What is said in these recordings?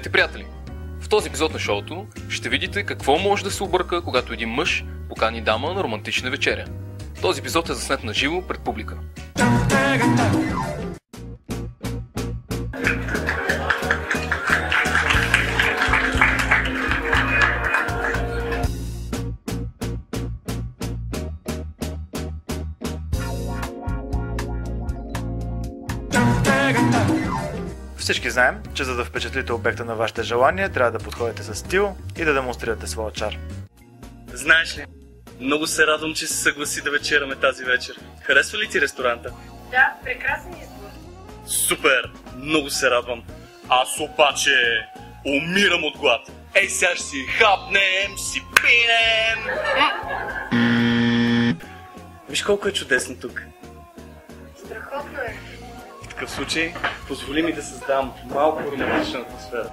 Здравейте, приятели! В този епизод на шоуто ще видите какво може да се обърка, когато един мъж покани дама на романтична вечеря. Този епизод е заснет на живо пред публика. Всички знаем, че за да впечатлите обекта на вашите желания, трябва да подходите с стил и да демонстрирате своя чар. Знаеш ли, много се радвам, че се съгласи да вечеряме тази вечер. Харесва ли ти ресторанта? Да, прекрасен избор. Супер! Много се радвам. Аз обаче умирам от глад. Ей, сега ще си хапнем, си пинем. Виж колко е чудесно тук. Страхотно е. В такъв случай, позволи ми да създам малко романтична атмосфера.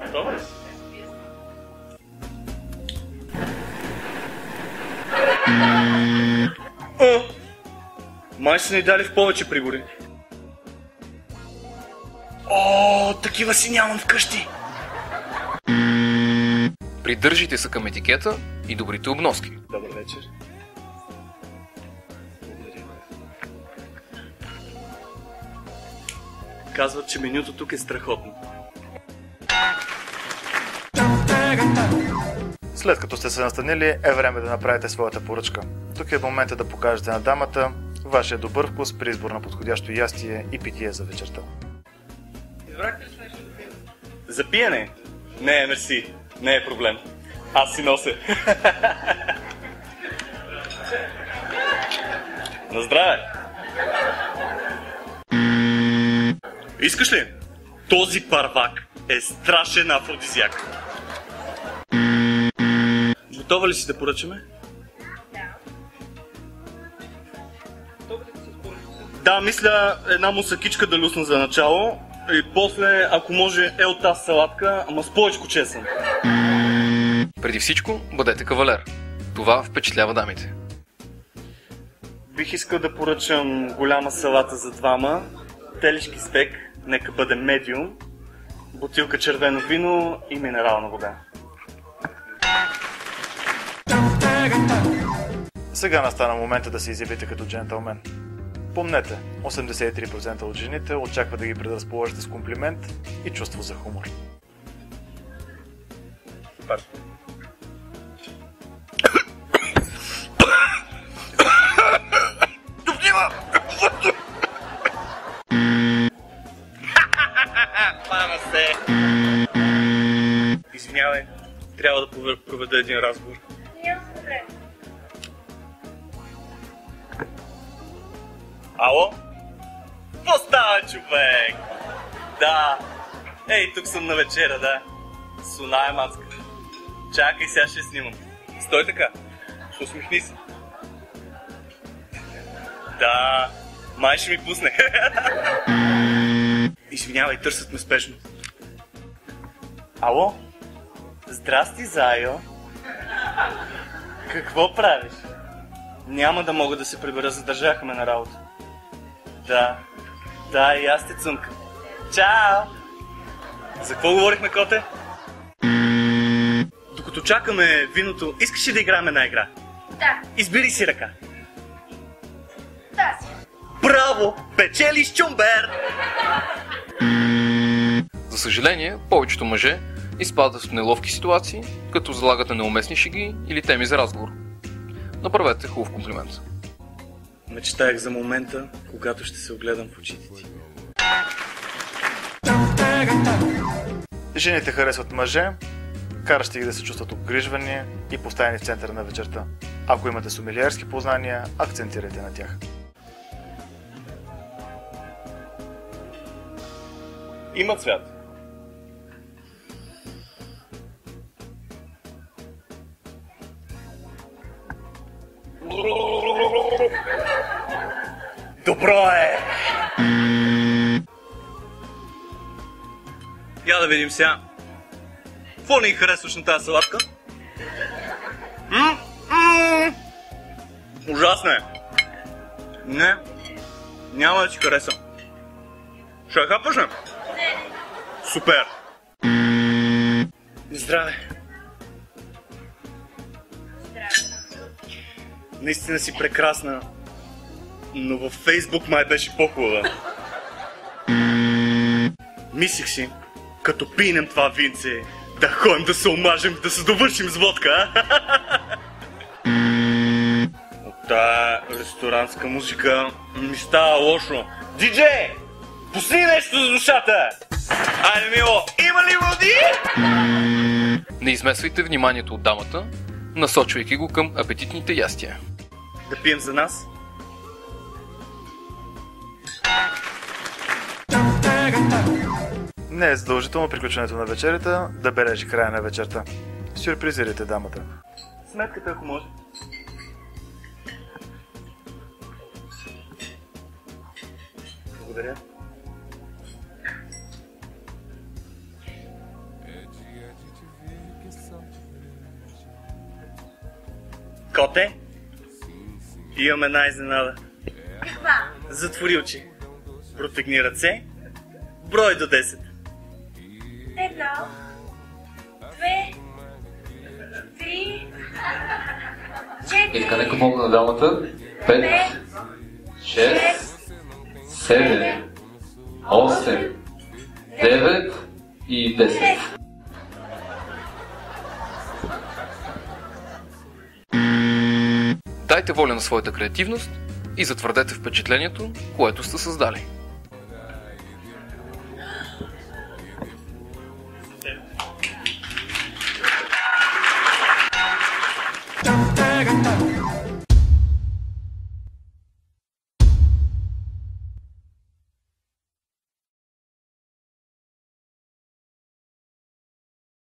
Готова ли си? Май са ни дали в повече прибори. О, такива си нямам вкъщи. Придържайте се към етикета и добрите обноски. Добър вечер. Казват, че менюто тук е страхотно. След като сте се настанили, е време да направите своята поръчка. Тук е момента да покажете на дамата вашия добър вкус при избор на подходящо ястие и питие за вечерта. За пиене? Не, мерси. Не е проблем. Аз си нося. На здраве! Искаш ли? Този парвак е страшен афродизиак. Готова ли си да поръчаме? Да, мисля една мусакичка да люсна за начало и после, ако може, тази салатка, ама с повечко чесън. Преди всичко, бъдете кавалер. Това впечатлява дамите. Бих искал да поръчам голяма салата за двама, телешки спек, нека бъде медиум, бутилка червено вино и минерална вода. Сега настана момента да се изявите като джентълмен. Помнете, 83% от жените очакват да ги предразположите с комплимент и чувство за хумор. Пана се! Извинявай, трябва да проведа един разговор. Няма проблем. Ало? Какво става, човек? Да. Ей, тук съм на вечеря, да. Сона е мацка. Чакай, сега ще снимам. Стой така. Ще усмихни се. Да. Май ще ми пусне. Извинявай, търсят ме спешно. Ало? Здрасти, Зайо. Какво правиш? Няма да мога да се прибера, задържаха ме на работа. Да, и аз те цъмка. Чао! За какво говорихме, коте? Докато чакаме виното, искаш ли да играем една игра? Да. Избери си ръка. Тази. Браво! Печелиш чумбер! За съжаление, повечето мъже изпадат в неловки ситуации, като залагат на неуместни шеги или теми за разговор. Направете хубав комплимент. Мечтаях за момента, когато ще се огледам в очите ти. Жените харесват мъже, каращи ги да се чувстват обгрижвани и поставени в центъра на вечерта. Ако имате сомелиерски познания, акцентирайте на тях. Има цвят. Добро е! Я да видим сега. Какво не харесваш на тази салатка? Ужасно е. Не, няма да ти хареса. Ще я хапаш ли? Супер! Здраве! Здраве. Наистина си прекрасна, но във Фейсбук май беше по-хубава. Мислих си, като пинем това винце, да ходим да се омажем, да се довършим с водка, От тая ресторантска музика ми става лошо. Диджей! Пусни нещо за душата! Айде, мило, има ли води? Не измесвайте вниманието от дамата, насочвайки го към апетитните ястия. Да пием за нас? Не е задължително приключването на вечерята да бележи края на вечерта. Сюрпризирайте дамата. Сметката, ако може. Благодаря. Коте, имам една изненада. Каква? Затвори очи. Протегни ръце. Брой до 10. 1, 2, 3, 4, И така, нека помогна на дамата. 5, 6, 7, 8, 9 и 10. Дайте воля на своята креативност и затвърдете впечатлението, което сте създали.